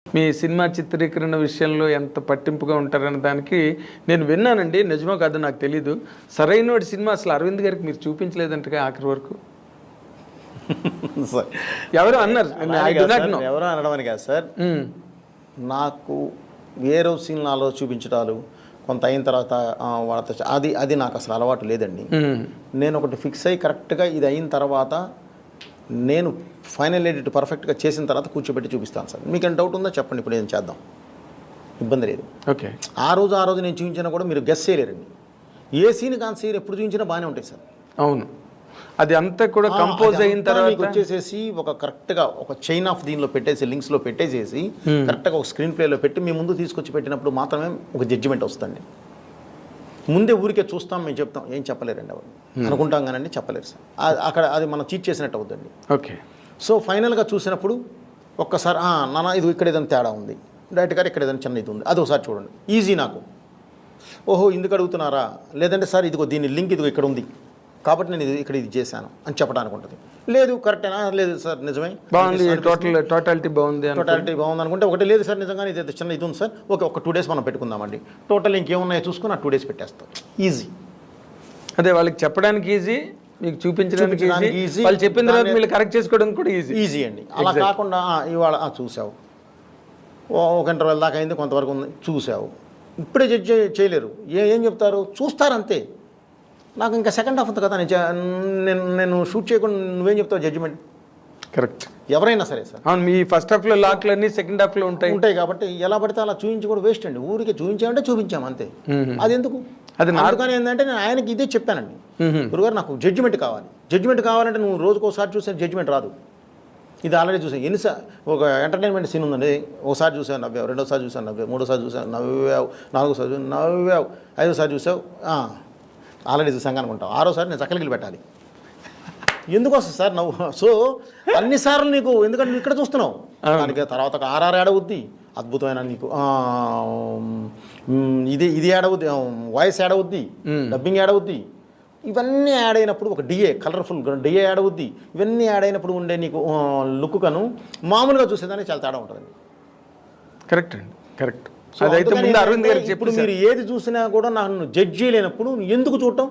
మీ cinema చిత్రీకరణ విషయంలో ఎంత పట్టింపుగా ఉంటారనే దానికి నేను విన్నానండి, నిజమో కాదో నాకు తెలీదు. సరైన సినిమా అసలు అరవింద్ గారికి మీరు చూపించలేదంటగా ఆఖరి వరకు ఎవరు అన్నారు? ఎవరో అనడం కాదు సార్, నాకు వేరే సినిమాలో చూపించడాలు కొంత అయిన తర్వాత వాళ్ళతో అది నాకు అసలు అలవాటు లేదండి. నేను ఒకటి ఫిక్స్ అయ్యి కరెక్ట్గా ఇది అయిన తర్వాత నేను ఫైనల్ ఎడిట్ పర్ఫెక్ట్గా చేసిన తర్వాత కూర్చోబెట్టి చూపిస్తాను సార్. మీకు ఏం డౌట్ ఉందో చెప్పండి, ఇప్పుడు ఏం చేద్దాం, ఇబ్బంది లేదు. ఓకే, ఆ రోజు నేను చూపించినా కూడా మీరు గెస్ చేయలేరండి. ఏ సీన్ కాని సీన్ ఎప్పుడు చూపించినా బాగానే ఉంటాయి సార్. అవును, అది అంతా కూడా కంపోజ్ అయిన తర్వాత వచ్చేసేసి ఒక కరెక్ట్గా ఒక చైన్ ఆఫ్ దీనిలో పెట్టేసి లింక్స్లో పెట్టేసేసి కరెక్ట్గా ఒక స్క్రీన్ ప్లేలో పెట్టి మీ ముందు తీసుకొచ్చి పెట్టినప్పుడు మాత్రమే ఒక జడ్జిమెంట్ వస్తుంది. ముందే ఊరికే చూస్తాం, మేము చెప్తాం, ఏం చెప్పలేరండి ఎవరు అనుకుంటాం కానండి, చెప్పలేరు సార్. అక్కడ అది మనం చీట్ చేసినట్టు అవుతుంది. ఓకే, సో ఫైనల్గా చూసినప్పుడు ఒక్కసారి నాన్న ఇది ఇక్కడ ఏదైనా తేడా ఉంది, డైరెక్ట్ గారు ఇక్కడ ఏదైనా చిన్న ఇది ఉంది, అది ఒకసారి చూడండి, ఈజీ నాకు. ఓహో ఇందుకు అడుగుతున్నారా, లేదంటే సార్ ఇదిగో దీని లింక్ ఇదిగో ఇక్కడ ఉంది కాబట్టి నేను ఇక్కడ ఇది చేశాను అని చెప్పడానికి ఉంటుంది. లేదు కరెక్టేనా, లేదు సార్ నిజమే బాగుంది, టోటాలిటీ బాగుంది అనుకుంటే ఒకటి లేదు సార్ నిజంగానే ఇది చిన్న ఇది ఉంది సార్, ఓకే ఒక 2 days మనం పెట్టుకుందామండి, టోటల్ ఇంకేమున్నాయో చూసుకుని 2 days పెట్టేస్తాం, ఈజీ. అదే వాళ్ళకి చెప్పడానికి ఈజీ, మీకు చూపించడానికి ఈజీ, వాళ్ళు చెప్పిన తర్వాత మీరు కరెక్ట్ చేసుకోవడానికి కూడా ఈజీ అండి. అలా కాకుండా ఇవాళ చూసావు, ఒక ఇంటర్వెల్ దాకా అయింది, కొంతవరకు ఉంది చూసావు, ఇప్పుడే జడ్జ్ చేయలేరు. ఏం చెప్తారు, చూస్తారు అంతే. నాకు ఇంకా సెకండ్ హాఫ్ ఉంది కదా, నేను షూట్ చేయకుండా నువ్వేం చెప్తావు జడ్జిమెంట్? కరెక్ట్, ఎవరైనా సరే సార్. అవును, మీ ఫస్ట్ హాఫ్లో లాక్లు అన్నీ సెకండ్ హాఫ్లో ఉంటాయి కాబట్టి ఎలా పడితే అలా చూపించి కూడా వేస్ట్ అండి. ఊరికి చూపించామంటే చూపించాము అంతే, అది ఎందుకు? అది నాలుగానే ఏంటంటే నేను ఆయనకి ఇదే చెప్పానండి, గురుగారు నాకు జడ్జిమెంట్ కావాలంటే నువ్వు రోజుకోసారి చూసే జడ్జిమెంట్ రాదు. ఇది ఆల్రెడీ చూసాను ఎన్నిసార్లు. ఒక ఎంటర్టైన్మెంట్ సీన్ ఉందండి, ఒకసారి చూసావు నవ్వావు, రెండోసారి చూసాను నవ్వావు, మూడోసారి చూసావు నవ్వావు, నాలుగోసారి చూసావు నవ్వావు, ఐదోసారి చూసావు ఆల్రెడీ చూసాం అనుకుంటావు, ఆరోసారి నేను చక్కలికి పెట్టాలి. ఎందుకు వస్తుంది సార్ నవ్వు? సో అన్నిసార్లు నీకు, ఎందుకంటే నువ్వు ఇక్కడ చూస్తున్నావు, దానికి తర్వాత ఒక ఆర్ఆర్ యాడ్ అవుద్ది, అద్భుతమైన నీకు ఇది యాడ్ అవుద్ది, వాయిస్ యాడ్ అవుద్ది, డబ్బింగ్ యాడ్ అవుద్ది, ఇవన్నీ యాడ్ అయినప్పుడు ఒక డిఏ కలర్ఫుల్ డిఏ యాడ్ అవుద్ది. ఇవన్నీ యాడ్ అయినప్పుడు ఉండే నీకు లుక్ కను మామూలుగా చూసేదానికి చాలా తేడా ఉంటుంది. కరెక్ట్ అండి, కరెక్ట్. అదైతే ముందు అరవింద్ గారికి ఇప్పుడు మీరు ఏది చూసినా కూడా నన్ను జడ్జ్ చేయలేనప్పుడు ఎందుకు చూడటం?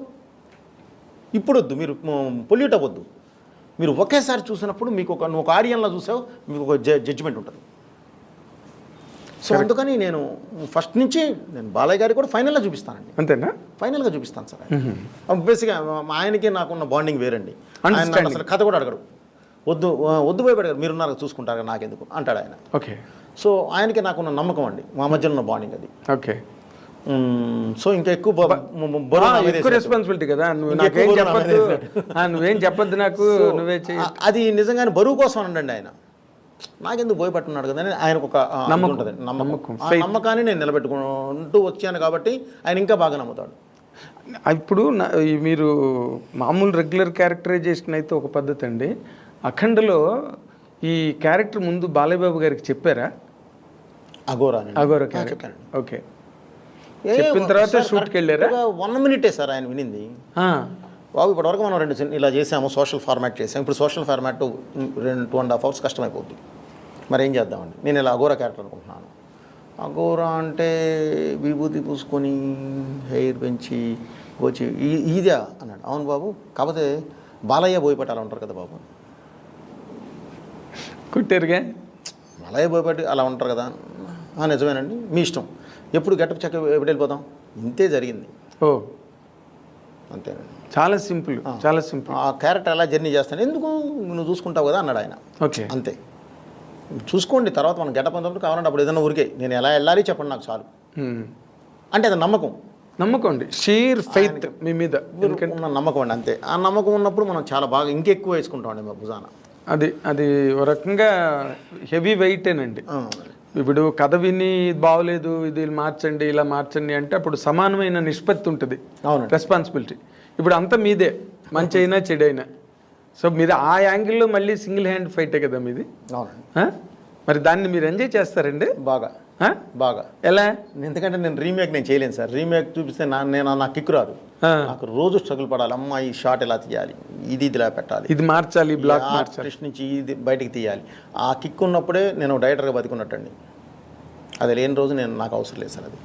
ఇప్పుడు వద్దు, మీరు పొల్యూట్ అవ్వద్దు. మీరు ఒకేసారి చూసినప్పుడు మీకు ఒక ఆడియన్లా చూసావు, మీకు ఒక జడ్జిమెంట్ ఉంటుంది. సో అందుకని నేను ఫస్ట్ నుంచి నేను బాలయ్య గారికి కూడా ఫైనల్గా చూపిస్తానండి. అంతేనా? ఫైనల్గా చూపిస్తాను సార్. బేసిక్గా ఆయనకి నాకున్న బాండింగ్ వేరండి. ఆయన అసలు కథ కూడా అడగడు, వద్దు భయపడగారు, మీరున్నారు చూసుకుంటారు నాకెందుకు అంటాడు ఆయన. ఓకే, సో ఆయనకి నాకున్న నమ్మకం అండి, మా మధ్యలో ఉన్న బాండింగ్ అది. ఓకే, సో ఇంకా ఎక్కువ రెస్పాన్సిబిలిటీ కదా, నువ్వేం చెప్పద్దు నాకు, నువ్వే చెయ్యి. అది నిజంగానే బరువు కోసం అనండి ఆయన, నాకెందుకు భయపడుతున్నాడు కదా అని ఆయనకు ఒక ఉంటుంది, నమ్మకాన్ని నేను నిలబెట్టుకుంటూ వచ్చాను కాబట్టి ఆయన ఇంకా బాగా నమ్ముతాడు. ఇప్పుడు మీరు మామూలు రెగ్యులర్ క్యారెక్టరైజేషన్ అయితే ఒక పద్ధతి అండి, అఖండలో ఈ క్యారెక్టర్ ముందు బాలయ్య బాబు గారికి చెప్పారా? అఘోరా క్యారెక్టర్. ఓకే, చెప్పిన తర్వాత షూట్కి వెళ్ళారా? 1 minute సార్ ఆయన వినింది. బాబు ఇప్పటివరకు మనం 2 ఇలా చేసాము, సోషల్ ఫార్మాట్ చేసాము, ఇప్పుడు సోషల్ ఫార్మాట్ 2.5 hours కష్టమైపోద్ది, మరి ఏం చేద్దామండి, నేను ఇలా అఘోరా క్యారెక్టర్ అనుకుంటున్నాను. అఘోరా అంటే విభూతి పూసుకొని హెయిర్ పెంచి గోచి ఇదా అన్నాడు. అవును బాబు, కాకపోతే బాలయ్య బోయపట్టాలి ఉంటారు కదా బాబు, కుట్టారుగా బాలయ్య బోయపట్టి అలా ఉంటారు కదా. నిజమేనండి, మీ ఇష్టం, ఎప్పుడు గెటప్ చెక్క ఎప్పుడు వెళ్ళిపోతాం, ఇంతే జరిగింది. ఓ అంతేనండి, చాలా సింపుల్, చాలా సింపుల్. ఆ క్యారెక్టర్ ఎలా జర్నీ చేస్తాను, ఎందుకు నువ్వు చూసుకుంటావు కదా అన్నాడు ఆయన. ఓకే, అంతే, చూసుకోండి, తర్వాత మనం గెటప్ అంతప్పుడు కావాలంటే అప్పుడు ఏదైనా ఊరికే నేను ఎలా వెళ్ళాలి చెప్పండి నాకు చాలు అంటే అది నమ్మకం అండి, షీర్ ఫెయిత్ మీ మీద ఉన్న నమ్మకం అండి, అంతే. ఆ నమ్మకం ఉన్నప్పుడు మనం చాలా బాగా ఇంకెక్కువ వేసుకుంటాం అండి మా భుజాన. అది ఒక రకంగా హెవీ వెయిటేనండి. ఇప్పుడు కథ విని బాగోలేదు, ఇది మార్చండి ఇలా మార్చండి అంటే అప్పుడు సమానమైన నిష్పత్తి ఉంటుంది రెస్పాన్సిబిలిటీ. ఇప్పుడు అంతా మీదే, మంచి అయినా చెడైనా. సో మీరు ఆ యాంగిల్లో మళ్ళీ సింగిల్ హ్యాండ్ ఫైటే కదా మీది. మరి దాన్ని మీరు ఎంజాయ్ చేస్తారండి బాగా. ఆ? బాగా. ఎలా? ఎందుకంటే నేను చేయలేను సార్. రీమేక్ చూపిస్తే నాకు కిక్కు రాదు. నాకు రోజు స్ట్రగుల్ పడాలి. అమ్మ ఈ షాట్ ఎలా తీయాలి, ఇది ఇలా పెట్టాలి, ఇది మార్చాలి, బ్లాక్ మార్చాలి, ఆర్టిస్ట్ నుంచి ఇది బయటికి తీయాలి. ఆ కిక్ ఉన్నప్పుడే నేను డైరెక్టర్గా బతికున్నట్టండి. అది లేని రోజు నాకు అవసరం లేదు సార్ అది.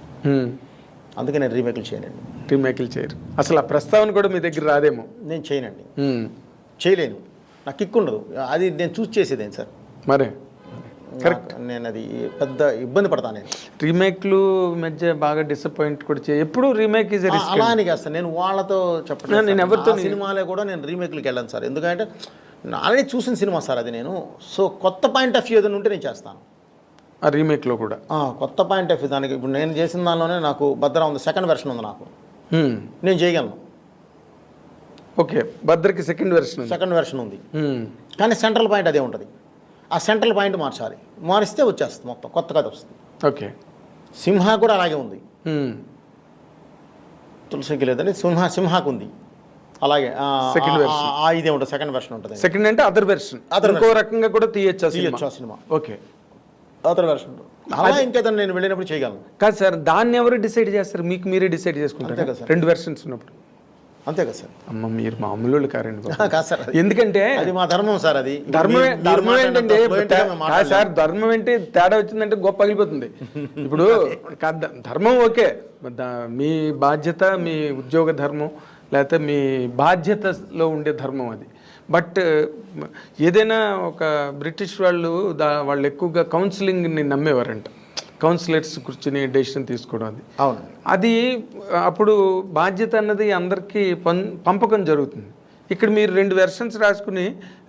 అందుకే నేను రీమేక్లు చేయనండి. రీమేక్లు చేయరు అసలు. ఆ ప్రస్తావన కూడా మీ దగ్గర రాదేమో. నేను చేయనండి, చేయలేను. నాకు కిక్ ఉండదు. అది నేను చూస్ చేసేదేం సార్. మరే కరెక్ట్. నేను అది పెద్ద ఇబ్బంది పడతాను. నేను రీమేక్లు మధ్య బాగా డిసప్పాయింట్ కూడా ఎప్పుడు రీమేక్ ఈజ్ అలా అని కాస్త నేను వాళ్ళతో చెప్పలేదు. నేను ఎవరితో సినిమాలే కూడా నేను రీమేక్లకి వెళ్ళాను సార్. ఎందుకంటే ఆల్రెడీ చూసిన సినిమా సార్ అది. నేను సో కొత్త పాయింట్ ఆఫ్ వ్యూ ఏదైనా ఉంటే నేను చేస్తాను ఆ రీమేక్లో కూడా. కొత్త పాయింట్ ఆఫ్ వ్యూ దానికి ఇప్పుడు నేను చేసిన దానిలోనే నాకు భద్ర ఉంది, సెకండ్ వెర్షన్ ఉంది. నాకు నేను చేయగలను. ఓకే, భద్రకి సెకండ్ వెర్షన్ ఉంది, కానీ సెంట్రల్ పాయింట్ అదే ఉంటుంది. ఆ సెంట్రల్ పాయింట్ మార్చాలి. మారిస్తే వచ్చేస్తుంది, మొత్తం కొత్త కథ వస్తుంది. ఓకే, సింహ కూడా అలాగే ఉంది. తులసికి లేదని సింహాకు ఉంది అలాగే. ఇదే ఉంటుంది, సెకండ్ వెర్షన్ ఉంటుంది. సెకండ్ అంటే అదర్ వెర్షన్, ఇంకో రకంగా కూడా తీయచ్చు ఆ సినిమా. ఓకే, అదర్ వెర్షన్ అలా ఇంకేదైనా నేను వెళ్ళినప్పుడు చేయగలను. కాదు సార్, దాన్ని ఎవరు డిసైడ్ చేస్తారు? మీకు మీరే డిసైడ్ చేసుకుంటారు కదా రెండు వెర్షన్స్ ఉన్నప్పుడు. అంతే కదా సార్. అమ్మ మీరు మామూలు కారండి కాదు సార్, ఎందుకంటే అది మా ధర్మం సార్. అది ధర్మం ఏంటంటే సార్, ధర్మం ఏంటి తేడా వచ్చిందంటే గొప్ప పగిలిపోతుంది. ఇప్పుడు ధర్మం ఓకే, మీ బాధ్యత, మీ ఉద్యోగ ధర్మం, లేకపోతే మీ బాధ్యతలో ఉండే ధర్మం అది. బట్ ఏదైనా ఒక బ్రిటిష్ వాళ్ళు ఎక్కువగా కౌన్సిలింగ్ని నమ్మేవారంట. కౌన్సిలర్స్ కూర్చుని డెసిషన్ తీసుకోవడం అది. అవును, అది అప్పుడు బాధ్యత అన్నది అందరికీ పంపకం జరుగుతుంది. ఇక్కడ మీరు రెండు వెర్షన్స్ రాసుకుని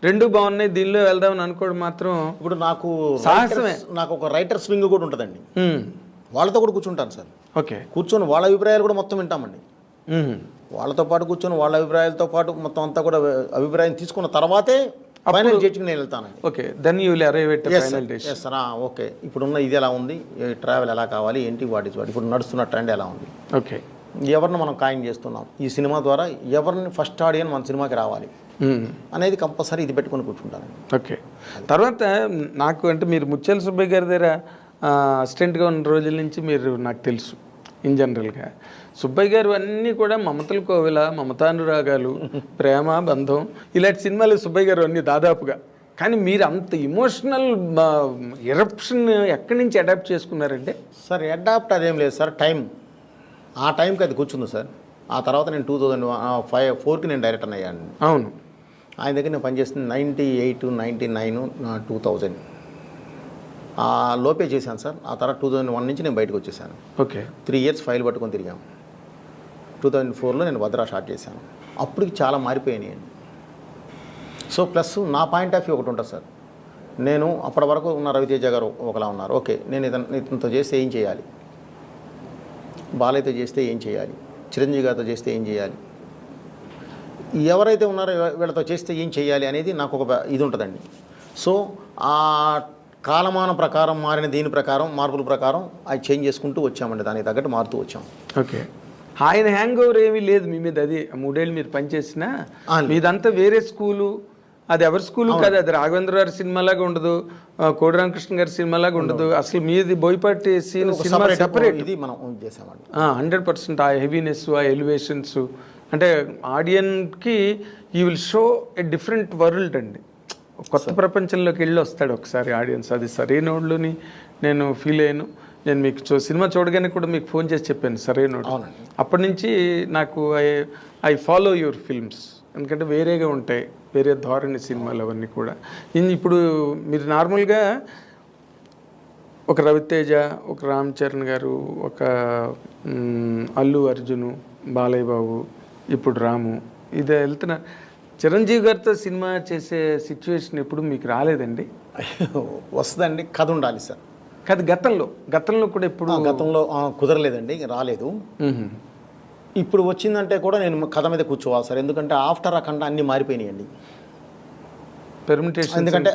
రెండు బాగున్నాయి దీనిలో వెళ్దామని అనుకోవడం మాత్రం ఇప్పుడు నాకు సాహసమే. నాకు ఒక రైటర్స్ వింగ్ కూడా ఉంటుందండి. వాళ్ళతో కూడా కూర్చుంటాను సార్. ఓకే, కూర్చొని వాళ్ళ అభిప్రాయాలు కూడా మొత్తం వింటామండి. వాళ్ళతో పాటు కూర్చొని వాళ్ళ అభిప్రాయాలతో పాటు మొత్తం అంతా కూడా అభిప్రాయం తీసుకున్న తర్వాతే ఫైనల్ జడ్జికి నేను వెళ్తానండి. Okay, then you will arrive at final decision. Yes sir. Okay, ఇప్పుడున్న ఇది ఎలా ఉంది, ట్రావెల్ ఎలా కావాలి, ఏంటి, వాటి ఇప్పుడు నడుస్తున్న ట్రెండ్ ఎలా ఉంది, ఓకే, ఎవరిని మనం ఖాయం చేస్తున్నాం, ఈ సినిమా ద్వారా ఎవరిని ఫస్ట్ ఆడియన్స్ మన సినిమాకి రావాలి అనేది కంపల్సరీ ఇది పెట్టుకొని కూర్చుంటాను. ఓకే, తర్వాత నాకు అంటే మీరు ముత్యాల సుబ్బయ్య గారి దగ్గర అసిస్టెంట్గా ఉన్న రోజుల నుంచి మీరు నాకు తెలుసు. ఇన్ జనరల్గా సుబ్బయ్య గారు అన్నీ కూడా మమతల కోవిల, మమతానురాగాలు, ప్రేమ, బంధం ఇలాంటి సినిమాలు సుబ్బయ్య గారు అన్నీ దాదాపుగా. కానీ మీరు అంత ఇమోషనల్ ఎరప్షన్ ఎక్కడి నుంచి అడాప్ట్ చేసుకున్నారంటే? సార్ అడాప్ట్ అదేం లేదు సార్, టైం ఆ టైంకి అది కూర్చుంది సార్. ఆ తర్వాత నేను 2004కి నేను డైరెక్టర్ అయ్యాను. అవును, ఆయన దగ్గర నేను పనిచేస్తుంది 98, 99, 2000 ఆ లోపే చేశాను సార్. ఆ తర్వాత 2001 నుంచి నేను బయటకు వచ్చేసాను. ఓకే, 3 ఇయర్స్ ఫైల్ పట్టుకొని తిరిగాము. 2004లో నేను భద్రా స్టార్ట్ చేశాను. అప్పటికి చాలా మారిపోయినాయి అండి. సో ప్లస్ నా పాయింట్ ఆఫ్ వ్యూ ఒకటి ఉంటుంది సార్. నేను అప్పటి వరకు ఉన్న రవితేజ గారు ఒకలా ఉన్నారు. ఓకే, నేను ఇతనితో చేస్తే ఏం చేయాలి, బాలయ్యతో చేస్తే ఏం చేయాలి, చిరంజీవి గారితో చేస్తే ఏం చేయాలి, ఎవరైతే ఉన్నారో వీళ్ళతో చేస్తే ఏం చేయాలి అనేది నాకు ఒక ఇది ఉంటుందండి. సో ఆ కాలమాన ప్రకారం మారిన దీని ప్రకారం మార్పుల ప్రకారం అది చేంజ్ చేసుకుంటూ వచ్చామండి. దానికి తగ్గట్టు మారుతూ వచ్చాం. ఓకే, ఆయన హ్యాంగ్ ఓవర్ ఏమీ లేదు మీ మీద. అది 3 ఏళ్ళు మీరు పనిచేసిన మీదంతా వేరే స్కూలు. అది ఎవరి స్కూలు కాదు, అది రాఘవేంద్ర గారి సినిమాలాగా ఉండదు, కోడి రామకృష్ణ గారి సినిమాలాగా ఉండదు. అసలు మీది బోయపాటి సీన్ సినిమా సెపరేట్. ఇది మనం చేసామండి 100%. ఆ హెవీనెస్, ఆ ఎలివేషన్స్ అంటే ఆడియన్కి you will show a different world అండి. కొత్త ప్రపంచంలోకి వెళ్ళి వస్తాడు ఒకసారి ఆడియన్స్. అది సరైనోళ్ళని నేను ఫీల్ అయ్యాను. నేను మీకు సినిమా చూడగానే కూడా మీకు ఫోన్ చేసి చెప్పాను సరైనోడు. అప్పటి నుంచి నాకు ఐ ఫాలో యువర్ ఫిల్మ్స్. ఎందుకంటే వేరేగా ఉంటాయి, వేరే ధోరణి సినిమాలు అవన్నీ కూడా. ఇప్పుడు మీరు నార్మల్గా ఒక రవితేజ, ఒక రామ్ చరణ్ గారు, ఒక అల్లు అర్జును, బాలయ్య బాబు, ఇప్పుడు రాము, ఇది వెళ్తున్నా. చిరంజీవి గారితో సినిమా చేసే సిచ్యువేషన్ ఎప్పుడు మీకు రాలేదండి? వస్తుందండి, కథ ఉండాలి సార్. కథ గతంలో కూడా ఎప్పుడు గతంలో కుదరలేదండి, రాలేదు. ఇప్పుడు వచ్చిందంటే కూడా నేను కథ మీద కూర్చోవాలి సార్. ఎందుకంటే ఆఫ్టర్ అఖండ అన్నీ మారిపోయినాయండి పెర్మిటేషన్. ఎందుకంటే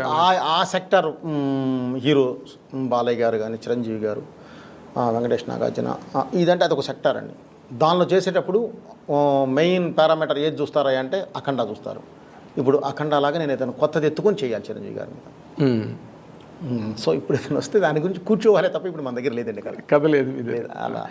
ఆ సెక్టర్ హీరో బాలయ్య గారు కానీ, చిరంజీవి గారు, వెంకటేష్ నాగార్జున, ఇదంటే అదొక సెక్టర్ అండి. దానిలో చేసేటప్పుడు మెయిన్ పారామీటర్ ఏది చూస్తారా అంటే అఖండ చూస్తారు. ఇప్పుడు అఖండ లాగా నేను ఏదైనా కొత్తది ఎత్తుకొని చేయాలి చిరంజీవి గారి మీద. సో ఇప్పుడు ఏదైనా వస్తే దాని గురించి కూర్చోవాలే తప్ప ఇప్పుడు మన దగ్గర లేదండి కథ. కథ లేదు మీ దగ్గర. లేదు,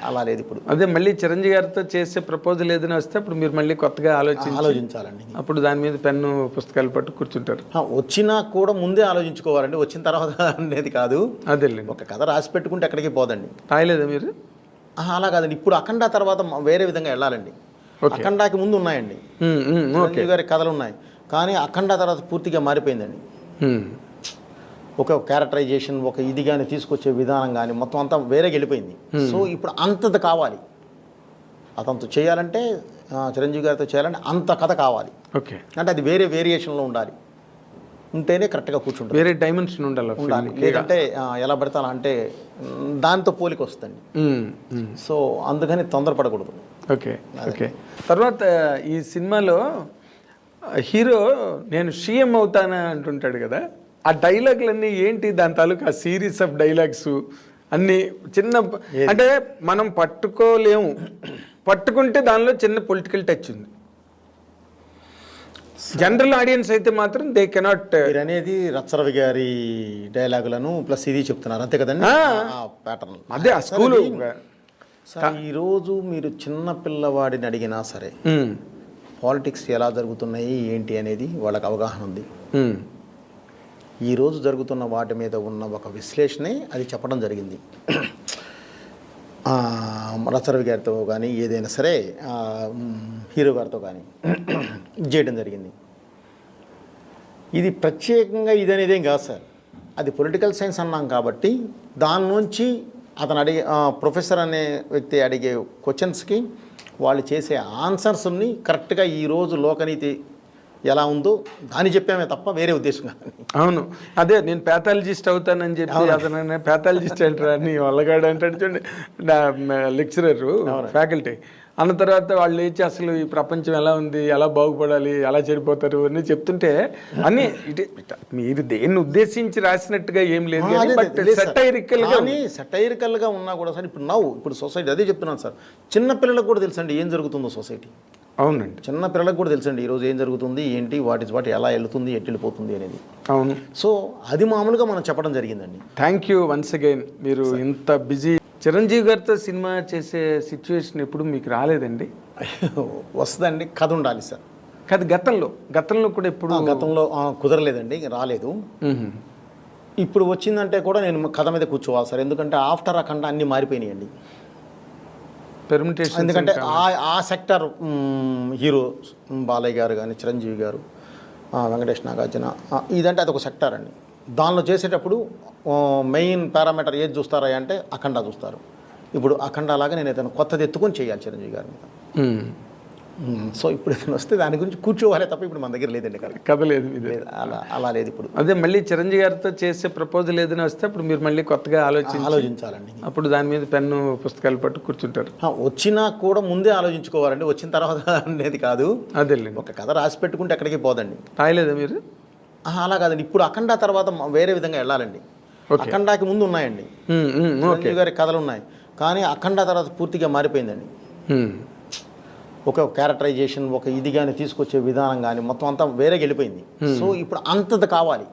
అలా లేదు ఇప్పుడు. అదే మళ్ళీ చిరంజీవి గారితో చేసే ప్రపోజల్ ఏదైనా వస్తే అప్పుడు మీరు మళ్ళీ కొత్తగా ఆలోచించాలండి. అప్పుడు దాని మీద పెన్ను పుస్తకాలు పట్టు కూర్చుంటారు. వచ్చినా కూడా ముందే ఆలోచించుకోవాలండి, వచ్చిన తర్వాత అనేది కాదు. అదేలేండి. ఒక కథ రాసి పెట్టుకుంటే ఎక్కడికి పోదండి. రాయలేదా మీరు? అలా కాదండి, ఇప్పుడు అఖండ తర్వాత వేరే విధంగా వెళ్ళాలండి. అఖండాకి ముందు ఉన్నాయండి, చిరంజీవి గారి కథలు ఉన్నాయి, కానీ అఖండ తర్వాత పూర్తిగా మారిపోయిందండి. ఒక క్యారెక్టరైజేషన్, ఒక ఇది కానీ తీసుకొచ్చే విధానం కానీ మొత్తం అంతా వేరేగా వెళ్ళిపోయింది. సో ఇప్పుడు అంతది కావాలి, అతనితో చేయాలంటే, చిరంజీవి గారితో చేయాలంటే అంత కథ కావాలి. ఓకే. అంటే అది వేరే వేరియేషన్లో ఉండాలి, ఉంటేనే కరెక్ట్గా కూర్చుంటుంది. వేరే డైమెన్షన్ ఉండాలి. లేదంటే ఎలా పెడతా అంటే దాంతో పోలిక వస్తుంది. సో అందుకని తొందరపడకూడదు. ఓకే. ఓకే. తర్వాత ఈ సినిమాలో హీరో నేను సీఎం అవుతానా అంటుంటాడు కదా, ఆ డైలాగులన్నీ ఏంటి? దాని తాలూకు ఆ సిరీస్ ఆఫ్ డైలాగ్స్ అన్నీ చిన్న, అంటే మనం పట్టుకోలేము, పట్టుకుంటే దానిలో చిన్న పొలిటికల్ టచ్ ఉంది. జనరల్ ఆడియన్స్ అయితే మాత్రం దే కెనాట్. అనేది రచ్చరవి గారి డైలాగులను ప్లస్ ఇది చెప్తున్నారు అంతే కదండి, ప్యాటర్న్ అదే ఆ స్కూలు. ఈరోజు మీరు చిన్న పిల్లవాడిని అడిగినా సరే పాలిటిక్స్ ఎలా జరుగుతున్నాయి ఏంటి అనేది వాళ్ళకి అవగాహన ఉంది. ఈరోజు జరుగుతున్న వాటి మీద ఉన్న ఒక విశ్లేషణే అది చెప్పడం జరిగింది. రచ్చరవి గారితో కానీ ఏదైనా సరే హీరో గారితో కానీ చేయడం జరిగింది. ఇది ప్రత్యేకంగా ఇది అనేది ఏం కాదు సార్, అది పొలిటికల్ సైన్స్ అన్నాం కాబట్టి దాని నుంచి అతను ప్రొఫెసర్ అనే వ్యక్తి అడిగే క్వశ్చన్స్కి వాళ్ళు చేసే ఆన్సర్స్ని కరెక్ట్గా ఈరోజు లోకనీతి ఎలా ఉందో దాన్ని చెప్పామే తప్ప వేరే ఉద్దేశం కాదు. అవును, అదే నేను ప్యాథాలజిస్ట్ అవుతానని చెప్పి అతను ప్యాథాలజిస్ట్ అంటారు అని వాళ్ళగాడు అంటాడు చూడండి, నా లెక్చరర్ ఫ్యాకల్టీ అన్న తర్వాత వాళ్ళు లేచి అసలు ఈ ప్రపంచం ఎలా ఉంది, ఎలా బాగుపడాలి, ఎలా చెడిపోతారు అని చెప్తుంటే అన్నీ ఇటు మీరు దేన్ని ఉద్దేశించి రాసినట్టుగా ఏం లేదు, బట్ సటైరికల్గా ఉన్నా కూడా సార్ ఇప్పుడు సొసైటీ అదే చెప్తున్నాను సార్, చిన్న పిల్లలకు కూడా తెలుసండి ఏం జరుగుతుందో సొసైటీ. అవునండి, చిన్న పిల్లలకు కూడా తెలుసండి ఈరోజు ఏం జరుగుతుంది ఏంటి, వాట్ ఎలా వెళ్తుంది ఎటు వెళ్ళిపోతుంది అనేది. అవును, సో అది మామూలుగా మనం చెప్పడం జరిగిందండి. Thank you once again. మీరు ఇంత బిజీ. చిరంజీవి గారితో సినిమా చేసే సిచ్యువేషన్ ఎప్పుడు మీకు రాలేదండి? వస్తుందండి, కథ ఉండాలి సార్. కథ గతంలో కూడా ఎప్పుడు గతంలో కుదరలేదండి, రాలేదు. ఇప్పుడు వచ్చిందంటే కూడా నేను కథ మీద కూర్చోవాలి సార్, ఎందుకంటే ఆఫ్టర్ అఖండ అన్నీ మారిపోయినాయండి. పెర్మిటేషన్, ఎందుకంటే ఆ సెక్టర్ హీరో బాలయ్య గారు కానీ చిరంజీవి గారు, వెంకటేష్ నాగార్జున, ఇదంటే అదొక సెక్టర్ అండి. దానిలో చేసేటప్పుడు మెయిన్ పారామీటర్ ఏది చూస్తారా అంటే అఖండ చూస్తారు. ఇప్పుడు అఖండ లాగా నేను ఏదైనా కొత్తది ఎత్తుకొని చేయాలి చిరంజీవి గారి మీద. సో ఇప్పుడు ఏదైనా వస్తే దాని గురించి కూర్చోవాలే తప్ప ఇప్పుడు మన దగ్గర లేదండి కథ లేదు మీ దగ్గర. అలా లేదు ఇప్పుడు. అదే మళ్ళీ చిరంజీవి గారితో చేసే ప్రపోజల్ ఏదైనా వస్తే అప్పుడు మీరు మళ్ళీ కొత్తగా ఆలోచించాలండి. అప్పుడు దాని మీద పెన్ను పుస్తకాలు పట్టు కూర్చుంటారు. వచ్చినా కూడా ముందే ఆలోచించుకోవాలండి, వచ్చిన తర్వాత అనేది కాదు. అదేలేండి. ఒక కథ రాసి పెట్టుకుంటే ఎక్కడికి పోదండి. రాయలేదా మీరు? అలా కాదండి, ఇప్పుడు అఖండ తర్వాత వేరే విధంగా వెళ్ళాలండి. అఖండాకి ముందు ఉన్నాయండి, చిరంజీవి గారి కథలు ఉన్నాయి, కానీ అఖండ తర్వాత పూర్తిగా మారిపోయిందండి. ఒక క్యారెక్టరైజేషన్, ఒక ఇది కానీ తీసుకొచ్చే విధానం కానీ మొత్తం అంతా వేరేగా వెళ్ళిపోయింది. సో ఇప్పుడు అంతది కావాలి,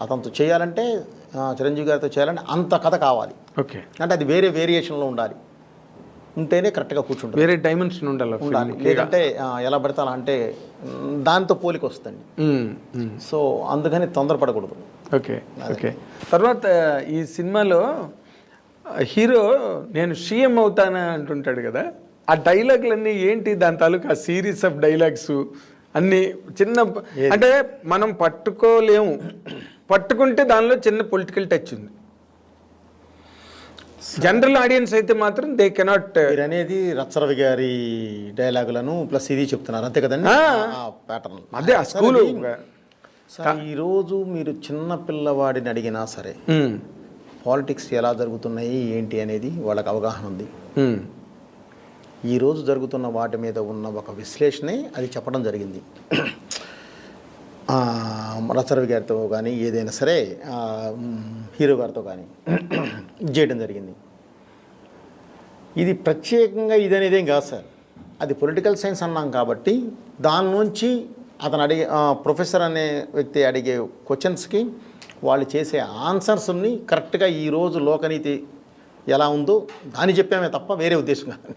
అతనితో చేయాలంటే, చిరంజీవి గారితో చేయాలంటే అంత కథ కావాలి. ఓకే. అంటే అది వేరే వేరియేషన్లో ఉండాలి, ఉంటేనే కరెక్ట్గా కూర్చుంటుంది. వేరే డైమెన్షన్ ఉండాలి, లేదంటే ఎలా పెడతా అంటే దాంతో పోలిక వస్తుంది. సో అందుకని తొందరపడకూడదు. ఓకే. ఓకే. తర్వాత ఈ సినిమాలో హీరో నేను సీఎం అవుతానా అంటుంటాడు కదా, ఆ డైలాగులన్నీ ఏంటి? దాని తాలూకు ఆ సిరీస్ ఆఫ్ డైలాగ్స్ అన్నీ చిన్న, అంటే మనం పట్టుకోలేము, పట్టుకుంటే దానిలో చిన్న పొలిటికల్ టచ్ ఉంది. జనరల్ ఆడియన్స్ అయితే మాత్రం దే కెనాట్. అనేది రచ్చరవి గారి డైలాగులను ప్లస్ ఇది చెప్తున్నారు అంతే కదండి, ప్యాటర్న్. అదే ఆ స్కూలు. ఈరోజు మీరు చిన్న పిల్లవాడిని అడిగినా సరే పాలిటిక్స్ ఎలా జరుగుతున్నాయి ఏంటి అనేది వాళ్ళకి అవగాహన ఉంది. ఈరోజు జరుగుతున్న వాటి మీద ఉన్న ఒక విశ్లేషణే అది చెప్పడం జరిగింది. రచ్చరవి గారితో కానీ ఏదైనా సరే హీరో గారితో కానీ చేయడం జరిగింది. ఇది ప్రత్యేకంగా ఇది అనేది ఏం కాదు సార్, అది పొలిటికల్ సైన్స్ అన్నాం కాబట్టి దాని నుంచి అతను ప్రొఫెసర్ అనే వ్యక్తి అడిగే క్వశ్చన్స్కి వాళ్ళు చేసే ఆన్సర్స్ని కరెక్ట్గా ఈరోజు లోకనీతి ఎలా ఉందో దాన్ని చెప్పామే తప్ప వేరే ఉద్దేశం కాదు.